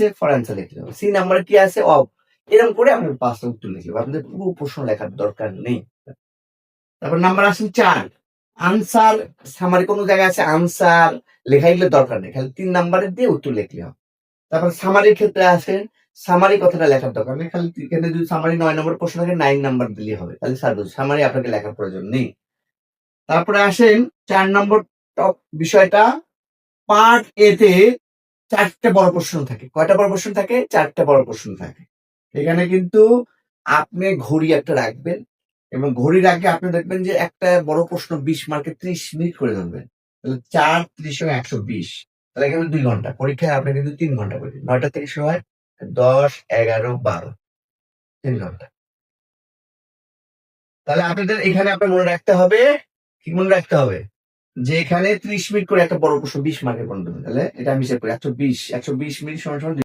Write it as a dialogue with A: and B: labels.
A: আছে for answer লিখে দেবো, সি নাম্বারে কি আছে অফ, এরকম করে আপনি 5টা উত্তর লিখে দেবো, আপনাদের পুরো প্রশ্ন লেখার দরকার নেই। তারপর নাম্বার আসেন 4, আনসার সামারি, কোনো জায়গায় আছে আনসার লেখা এগুলো দরকার নেই, খালি 3 নাম্বারে দিয়ে উত্তর লিখলে হবে। তারপর সামারির ক্ষেত্রে আসেন, সামারি কথাটা লেখার দরকার নেই, খালি এখানে যদি সামারি 9 নম্বর প্রশ্ন থাকে 9 নাম্বার দিলেই হবে, তাহলে সামারি আপনাকে লেখার প্রয়োজন নেই। তারপরে আসেন 4 নম্বর টপ বিষয়টা, পার্ট এ তে 4টে বড় প্রশ্ন থাকে। কয়টা বড় প্রশ্ন থাকে? 4টে বড় প্রশ্ন থাকে। এখানে কিন্তু আপনি ঘড়ি একটা রাখবেন এবং ঘড়ির আগে আপনি দেখবেন যে একটা বড় প্রশ্ন 20 মার্কে 30 মিনিট করে ধরবেন, তাহলে 4 30 ও 120, তাহলে এখানে 2 ঘন্টা। পরীক্ষায় আপনি কিন্তু 3 ঘন্টা করে 9টা থেকে শুরু হয়, 10 11 12 3 ঘন্টা। তাহলে আপনাদের এখানে আপনার মনে রাখতে হবে, কি মনে রাখতে হবে যে এখানে 30 মিনিট করে একটা বড় প্রশ্ন 20 মার্কের পর্যন্ত, তাহলে এটা আমি হিসাব করি 120 মিনিট সমান সমান